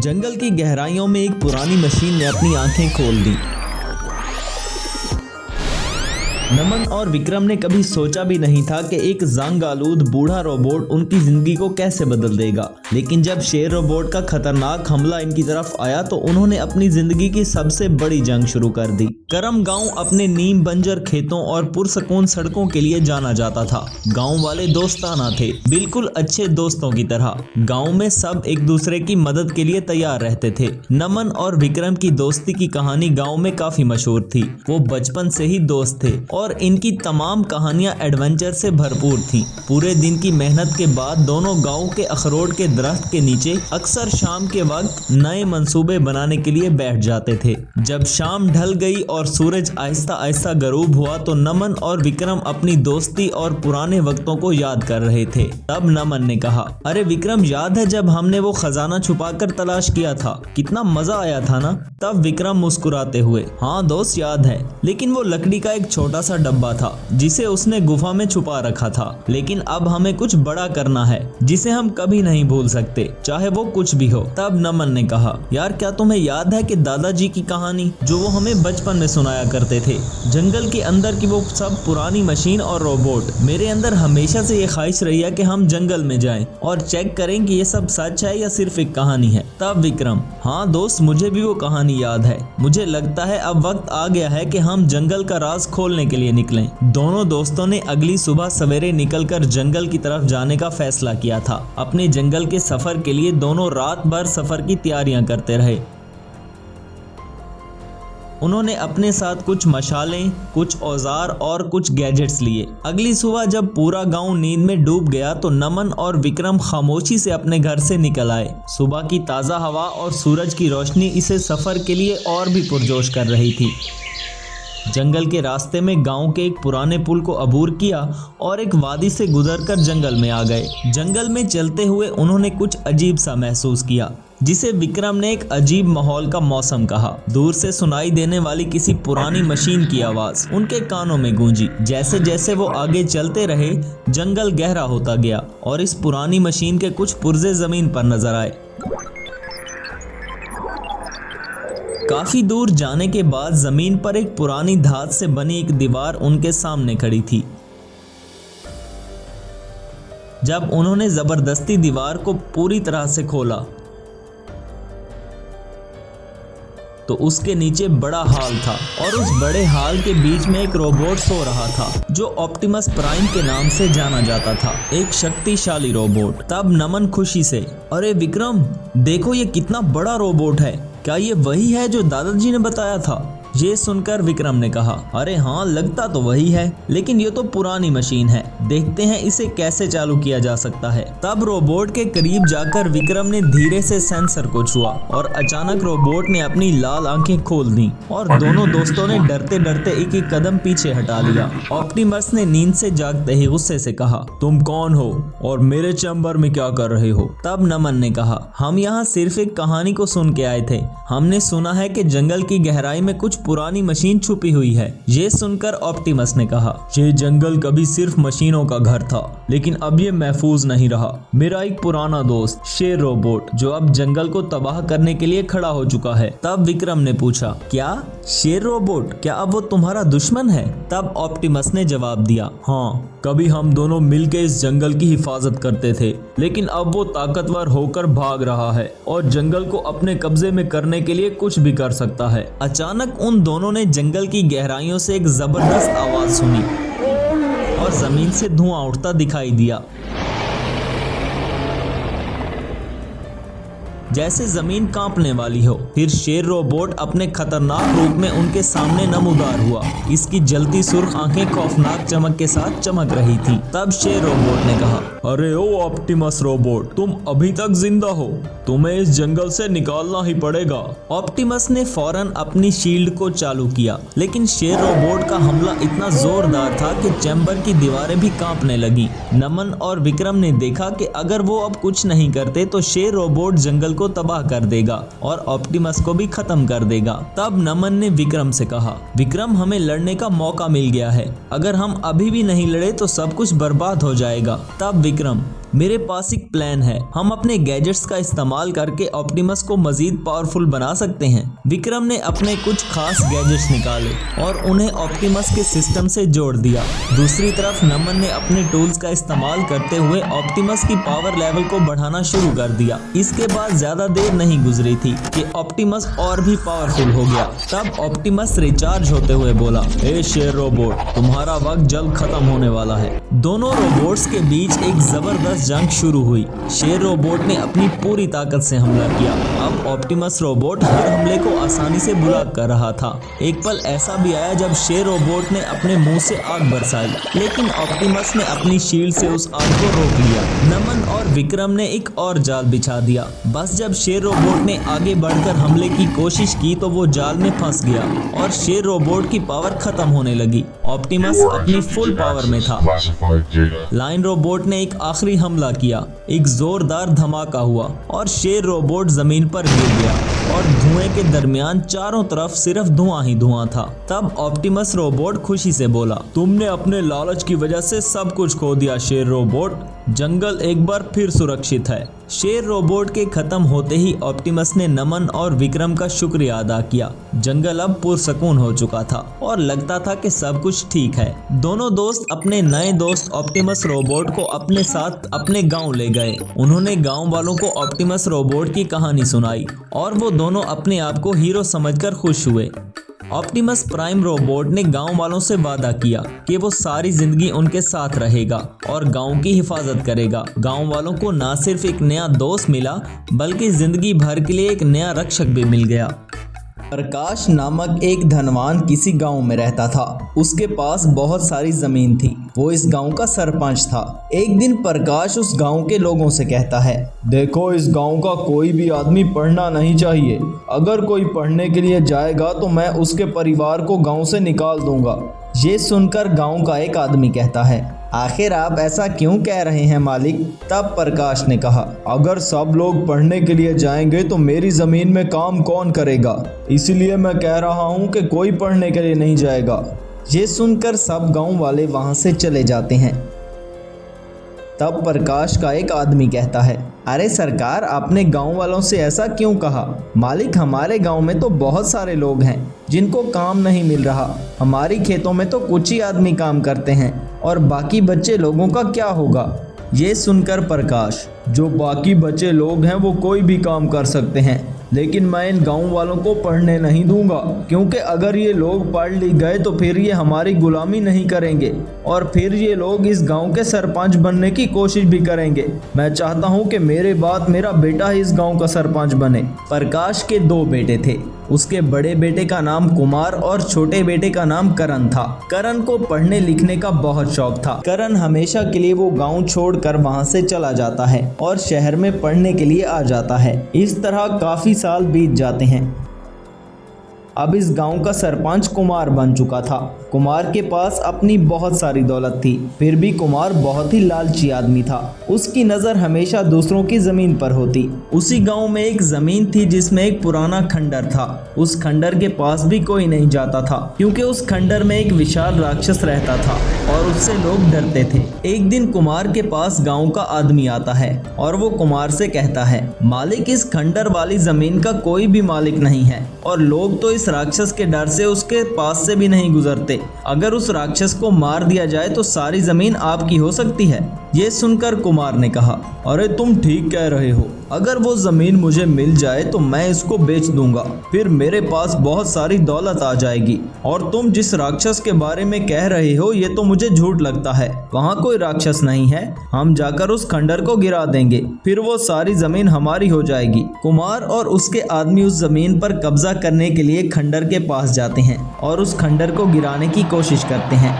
जंगल की गहराइयों में एक पुरानी मशीन ने अपनी आंखें खोल दी। नमन और विक्रम ने कभी सोचा भी नहीं था कि एक जंग आलूद बूढ़ा रोबोट उनकी जिंदगी को कैसे बदल देगा। लेकिन जब शेर रोबोट का खतरनाक हमला इनकी तरफ आया तो उन्होंने अपनी जिंदगी की सबसे बड़ी जंग शुरू कर दी। करम गांव अपने नीम बंजर खेतों और पुरसकून सड़कों के लिए जाना जाता था। गांव वाले दोस्ताना थे, बिल्कुल अच्छे दोस्तों की तरह। गांव में सब एक दूसरे की मदद के लिए तैयार रहते थे। नमन और विक्रम की दोस्ती की कहानी गांव में काफी मशहूर थी। वो बचपन से ही दोस्त थे और इनकी तमाम कहानियां एडवेंचर से भरपूर थीं। पूरे दिन की मेहनत के बाद दोनों गांव के अखरोट के दरख्त के नीचे अक्सर शाम के वक्त नए मंसूबे बनाने के लिए बैठ जाते थे। जब शाम ढल गई और सूरज आहिस्ता आहिस्ता गरूब हुआ तो नमन और विक्रम अपनी दोस्ती और पुराने वक्तों को याद कर रहे थे। तब नमन ने कहा, अरे विक्रम, याद है जब हमने वो खजाना छुपाकर तलाश किया था? कितना मजा आया था ना? तब विक्रम मुस्कुराते हुए, हाँ दोस्त, याद है, लेकिन वो लकड़ी का एक छोटा सा डब्बा था जिसे उसने गुफा में छुपा रखा था। लेकिन अब हमें कुछ बड़ा करना है जिसे हम कभी नहीं भूल सकते, चाहे वो कुछ भी हो। तब नमन ने कहा, यार क्या तुम्हें याद है कि दादाजी की कहानी जो वो हमें बचपन में सुनाया करते थे? जंगल के अंदर की वो सब पुरानी मशीन और रोबोट। मेरे अंदर हमेशा से ये ख्वाहिश रही है कि हम जंगल में जाएं और चेक करें कि ये सब सच है या सिर्फ एक कहानी है। तब विक्रम, हाँ दोस्त, मुझे भी वो कहानी याद है। मुझे लगता है अब वक्त आ गया है कि हम जंगल का राज खोलने के लिए निकलें। दोनों दोस्तों ने अगली सुबह सवेरे निकलकर जंगल की तरफ जाने का फैसला किया था। अपने जंगल के सफर के लिए दोनों रात भर सफर की तैयारियां करते रहे। उन्होंने अपने साथ कुछ मशालें, कुछ औजार और कुछ गैजेट्स लिए। अगली सुबह जब पूरा गांव नींद में डूब गया तो नमन और विक्रम खामोशी से अपने घर से निकल आए। सुबह की ताज़ा हवा और सूरज की रोशनी इसे सफ़र के लिए और भी पुरजोश कर रही थी। जंगल के रास्ते में गांव के एक पुराने पुल को अबूर किया और एक वादी से गुजरकर जंगल में आ गए। जंगल में चलते हुए उन्होंने कुछ अजीब सा महसूस किया, जिसे विक्रम ने एक अजीब माहौल का मौसम कहा। दूर से सुनाई देने वाली किसी पुरानी मशीन की आवाज उनके कानों में गूंजी। जैसे जैसे वो आगे चलते रहे, जंगल गहरा होता गया और इस पुरानी मशीन के कुछ पुर्जे जमीन पर नजर आए। काफी दूर जाने के बाद जमीन पर एक पुरानी धात से बनी एक दीवार उनके सामने खड़ी थी। जब उन्होंने जबरदस्ती दीवार को पूरी तरह से खोला तो उसके नीचे बड़ा हॉल था और उस बड़े हॉल के बीच में एक रोबोट सो रहा था जो ऑप्टिमस प्राइम के नाम से जाना जाता था, एक शक्तिशाली रोबोट। तब नमन खुशी से, अरे विक्रम, देखो ये कितना बड़ा रोबोट है, क्या ये वही है जो दादाजी ने बताया था? ये सुनकर विक्रम ने कहा, अरे हाँ, लगता तो वही है, लेकिन ये तो पुरानी मशीन है, देखते हैं इसे कैसे चालू किया जा सकता है। तब रोबोट के करीब जाकर विक्रम ने धीरे से सेंसर को छुआ और अचानक रोबोट ने अपनी लाल आंखें खोल दी और दोनों दोस्तों ने डरते डरते एक एक कदम पीछे हटा लिया। ऑप्टिमस ने नींद से जागते ही गुस्से से कहा, तुम कौन हो और मेरे चैम्बर में क्या कर रहे हो? तब नमन ने कहा, हम यहाँ सिर्फ एक कहानी को सुन के आए थे। हमने सुना है कि जंगल की गहराई में कुछ पुरानी मशीन छुपी हुई है। ये सुनकर ऑप्टिमस ने कहा, ये जंगल कभी सिर्फ मशीनों का घर था, लेकिन अब ये महफूज नहीं रहा। मेरा एक पुराना दोस्त शेर रोबोट जो अब जंगल को तबाह करने के लिए खड़ा हो चुका है। तब विक्रम ने पूछा, क्या शेर रोबोट, क्या अब वो तुम्हारा दुश्मन है? तब ऑप्टिमस ने जवाब दिया, हाँ, कभी हम दोनों मिलकर इस जंगल की हिफाजत करते थे, लेकिन अब वो ताकतवर होकर भाग रहा है और जंगल को अपने कब्जे में करने के लिए कुछ भी कर सकता है। अचानक उन दोनों ने जंगल की गहराइयों से एक जबरदस्त आवाज सुनी और जमीन से धुआं उठता दिखाई दिया, जैसे जमीन कांपने वाली हो। फिर शेर रोबोट अपने खतरनाक रूप में उनके सामने नमूदार हुआ। इसकी जलती सुर्ख आंखें खौफनाक चमक के साथ चमक रही थी। तब शेर रोबोट ने कहा, अरे ओ ऑप्टिमस रोबोट, तुम अभी तक जिंदा हो, तुम्हें इस जंगल से निकालना ही पड़ेगा। ऑप्टिमस ने फौरन अपनी शील्ड को चालू किया, लेकिन शेर रोबोट का हमला इतना जोरदार था कि चैम्बर की दीवारें भी कांपने लगी। नमन और विक्रम ने देखा कि अगर वो अब कुछ नहीं करते तो शेर रोबोट जंगल को तबाह कर देगा और ऑप्टिमस को भी खत्म कर देगा। तब नमन ने विक्रम से कहा, विक्रम, हमें लड़ने का मौका मिल गया है, अगर हम अभी भी नहीं लड़े तो सब कुछ बर्बाद हो जाएगा। तब विक्रम, मेरे पास एक प्लान है। हम अपने गैजेट्स का इस्तेमाल करके ऑप्टिमस को मजीद पावरफुल बना सकते हैं। विक्रम ने अपने कुछ खास गैजेट्स निकाले और उन्हें ऑप्टिमस के सिस्टम से जोड़ दिया। दूसरी तरफ नमन ने अपने टूल्स का इस्तेमाल करते हुए ऑप्टिमस की पावर लेवल को बढ़ाना शुरू कर दिया। इसके बाद ज्यादा देर नहीं गुजरी थी कि ऑप्टिमस और भी पावरफुल हो गया। तब ऑप्टिमस रिचार्ज होते हुए बोला, ए शेर रोबोट, तुम्हारा वक्त जल्द खत्म होने वाला है। दोनों रोबोट्स के बीच एक जबरदस्त जंग शुरू हुई। शेर रोबोट ने अपनी पूरी ताकत से हमला किया। अब ऑप्टिमस रोबोट हर हमले को आसानी से ब्लॉक कर रहा था। एक पल ऐसा भी आया जब शेर रोबोट ने अपने मुंह से आग बरसाई, लेकिन ऑप्टिमस ने अपनी शील्ड से उस आग को रोक लिया। नमन और विक्रम ने एक और जाल बिछा दिया। बस जब शेर रोबोट ने आगे बढ़कर हमले की कोशिश की तो वो जाल में फंस गया और शेर रोबोट की पावर खत्म होने लगी। ऑप्टिमस अपनी फुल पावर में था। लाइन रोबोट ने एक आखिरी हमला किया। एक जोरदार धमाका हुआ और शेर रोबोट जमीन पर गिर गया और धुएं के दरमियान चारों तरफ सिर्फ धुआं ही धुआं था। तब ऑप्टिमस रोबोट खुशी से बोला, तुमने अपने लालच की वजह से सब कुछ खो दिया शेर रोबोट। जंगल एक बार फिर सुरक्षित है। शेर रोबोट के खत्म होते ही ऑप्टिमस ने नमन और विक्रम का शुक्रिया अदा किया। जंगल अब पुरसकून हो चुका था और लगता था कि सब कुछ ठीक है। दोनों दोस्त अपने नए दोस्त ऑप्टिमस रोबोट को अपने साथ अपने गांव ले गए। उन्होंने गांव वालों को ऑप्टिमस रोबोट की कहानी सुनाई और वो दोनों अपने आप को हीरो समझकर खुश हुए। ऑप्टिमस प्राइम रोबोट ने गांव वालों से वादा किया कि वो सारी जिंदगी उनके साथ रहेगा और गांव की हिफाजत करेगा। गांव वालों को न सिर्फ एक नया दोस्त मिला बल्कि जिंदगी भर के लिए एक नया रक्षक भी मिल गया। प्रकाश नामक एक धनवान किसी गांव में रहता था। उसके पास बहुत सारी जमीन थी। वो इस गांव का सरपंच था। एक दिन प्रकाश उस गांव के लोगों से कहता है, देखो, इस गांव का कोई भी आदमी पढ़ना नहीं चाहिए। अगर कोई पढ़ने के लिए जाएगा तो मैं उसके परिवार को गांव से निकाल दूंगा। ये सुनकर गांव का एक आदमी कहता है, आखिर आप ऐसा क्यों कह रहे हैं मालिक? तब प्रकाश ने कहा, अगर सब लोग पढ़ने के लिए जाएंगे तो मेरी जमीन में काम कौन करेगा? इसलिए मैं कह रहा हूँ कि कोई पढ़ने के लिए नहीं जाएगा। ये सुनकर सब गांव वाले वहां से चले जाते हैं। तब प्रकाश का एक आदमी कहता है, अरे सरकार, आपने गांव वालों से ऐसा क्यों कहा? मालिक, हमारे गांव में तो बहुत सारे लोग हैं जिनको काम नहीं मिल रहा। हमारी खेतों में तो कुछ ही आदमी काम करते हैं और बाकी बच्चे लोगों का क्या होगा? ये सुनकर प्रकाश, जो बाकी बचे लोग हैं वो कोई भी काम कर सकते हैं, लेकिन मैं इन गांव वालों को पढ़ने नहीं दूंगा, क्योंकि अगर ये लोग पढ़ लिख गए तो फिर ये हमारी गुलामी नहीं करेंगे और फिर ये लोग इस गांव के सरपंच बनने की कोशिश भी करेंगे। मैं चाहता हूं कि मेरे बाद मेरा बेटा ही इस गांव का सरपंच बने। प्रकाश के 2 बेटे थे। उसके बड़े बेटे का नाम कुमार और छोटे बेटे का नाम करण था। करण को पढ़ने लिखने का बहुत शौक था। करण हमेशा के लिए वो गांव छोड़कर वहां से चला जाता है और शहर में पढ़ने के लिए आ जाता है। इस तरह काफी साल बीत जाते हैं। अब इस गांव का सरपंच कुमार बन चुका था। कुमार के पास अपनी बहुत सारी दौलत थी, फिर भी कुमार बहुत ही लालची आदमी था। उसकी नज़र हमेशा दूसरों की ज़मीन पर होती। उसी गांव में एक ज़मीन थी जिसमें एक पुराना खंडर था। उस खंडर के पास भी कोई नहीं जाता था, क्योंकि उस खंडर में एक विशाल राक्षस रहता था और उससे लोग डरते थे। एक दिन कुमार के पास गाँव का आदमी आता है और वो कुमार से कहता है, मालिक, इस खंडर वाली ज़मीन का कोई भी मालिक नहीं है और लोग तो इस राक्षस के डर से उसके पास से भी नहीं गुजरते। अगर उस राक्षस को मार दिया जाए तो सारी जमीन आपकी हो सकती है। ये सुनकर कुमार ने कहा, अरे तुम ठीक कह रहे हो। अगर वो जमीन मुझे मिल जाए तो मैं इसको बेच दूंगा, फिर मेरे पास बहुत सारी दौलत आ जाएगी। और तुम जिस राक्षस के बारे में कह रहे हो ये तो मुझे झूठ लगता है। वहाँ कोई राक्षस नहीं है। हम जाकर उस खंडर को गिरा देंगे, फिर वो सारी जमीन हमारी हो जाएगी। कुमार और उसके आदमी उस जमीन पर कब्जा करने के लिए खंडर के पास जाते हैं और उस खंडर को गिराने की कोशिश करते हैं।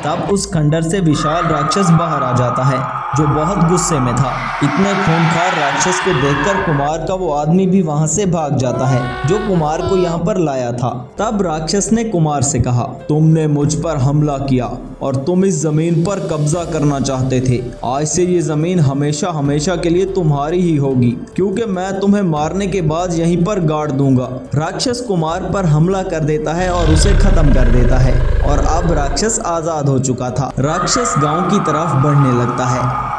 तब उस खंडर से विशाल राक्षस बाहर आ जाता है, जो बहुत गुस्से में था। इतने खूंखार राक्षस को देखकर कुमार का वो आदमी भी वहां से भाग जाता है, जो कुमार को यहाँ पर लाया था। तब राक्षस ने कुमार से कहा, तुमने मुझ पर हमला किया और तुम इस जमीन पर कब्जा करना चाहते थे। आज से ये जमीन हमेशा हमेशा के लिए तुम्हारी ही होगी, क्योंकि मैं तुम्हें मारने के बाद यहीं पर गाड़ दूंगा। राक्षस कुमार पर हमला कर देता है और उसे खत्म कर देता है और अब राक्षस आजाद हो हो चुका था। राक्षस गांव की तरफ बढ़ने लगता है,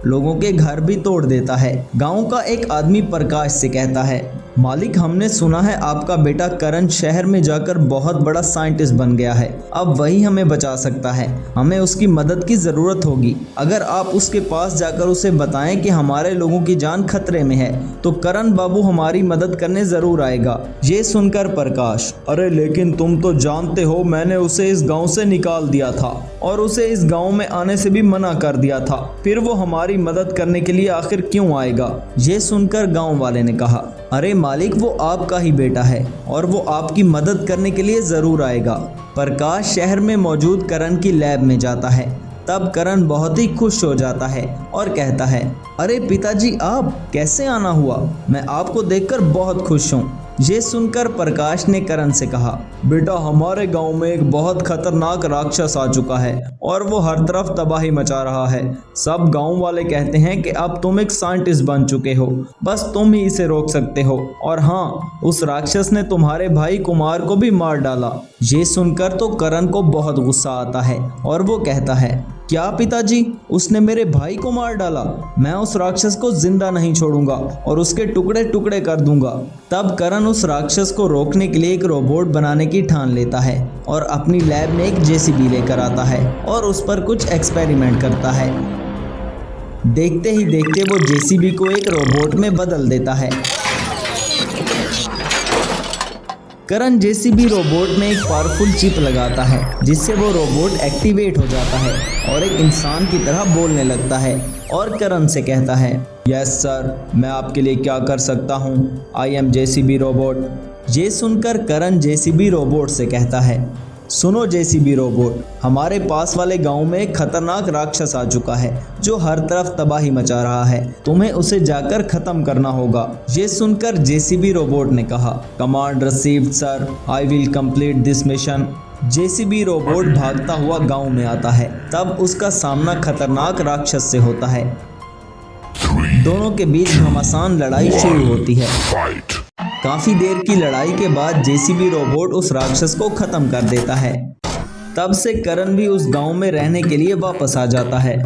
लोगों के घर भी तोड़ देता है। गांव का एक आदमी प्रकाश से कहता है, मालिक, हमने सुना है आपका बेटा करण शहर में जाकर बहुत बड़ा साइंटिस्ट बन गया है। अब वही हमें बचा सकता है। हमें उसकी मदद की जरूरत होगी। अगर आप उसके पास जाकर उसे बताएं कि हमारे लोगों की जान खतरे में है तो करण बाबू हमारी मदद करने जरूर आएगा। ये सुनकर प्रकाश, अरे लेकिन तुम तो जानते हो मैंने उसे इस गाँव से निकाल दिया था और उसे इस गाँव में आने से भी मना कर दिया था, फिर वो हमारी मदद करने के लिए आखिर क्यों आएगा। ये सुनकर गांव वाले ने कहा, अरे मालिक, वो आपका ही बेटा है और वो आपकी मदद करने के लिए जरूर आएगा। प्रकाश शहर में मौजूद करण की लैब में जाता है। तब करण बहुत ही खुश हो जाता है और कहता है, अरे पिताजी, आप कैसे आना हुआ? मैं आपको देखकर बहुत खुश हूँ। ये सुनकर प्रकाश ने करण से कहा, बेटा, हमारे गांव में एक बहुत खतरनाक राक्षस आ चुका है और वो हर तरफ तबाही मचा रहा है। सब गांव वाले कहते हैं कि अब तुम एक साइंटिस्ट बन चुके हो, बस तुम ही इसे रोक सकते हो। और हाँ, उस राक्षस ने तुम्हारे भाई कुमार को भी मार डाला। ये सुनकर तो करण को बहुत गुस्सा आता है और वो कहता है, क्या पिताजी, उसने मेरे भाई को मार डाला? मैं उस राक्षस को जिंदा नहीं छोड़ूंगा और उसके टुकड़े टुकड़े कर दूंगा। तब करण उस राक्षस को रोकने के लिए एक रोबोट बनाने की ठान लेता है और अपनी लैब में एक जेसीबी लेकर आता है और उस पर कुछ एक्सपेरिमेंट करता है। देखते ही देखते वो जेसीबी को एक रोबोट में बदल देता है। करण जेसीबी रोबोट में एक पावरफुल चिप लगाता है जिससे वो रोबोट एक्टिवेट हो जाता है और एक इंसान की तरह बोलने लगता है और करण से कहता है, यस सर, मैं आपके लिए क्या कर सकता हूँ? I am JCB robot. ये सुनकर करण जेसीबी रोबोट से कहता है, सुनो जेसीबी रोबोट, हमारे पास वाले गांव में एक खतरनाक राक्षस आ चुका है जो हर तरफ तबाही मचा रहा है। तुम्हें उसे जाकर खत्म करना होगा। ये सुनकर जेसीबी रोबोट ने कहा, command received sir, I will complete this mission. JCB robot भागता हुआ गांव में आता है। तब उसका सामना खतरनाक राक्षस से होता है। दोनों के बीच घमासान लड़ाई शुरू होती है। काफी देर की लड़ाई के बाद जेसीबी रोबोट उस राक्षस को खत्म कर देता है। तब से करण भी उस गांव में रहने के लिए वापस आ जाता है।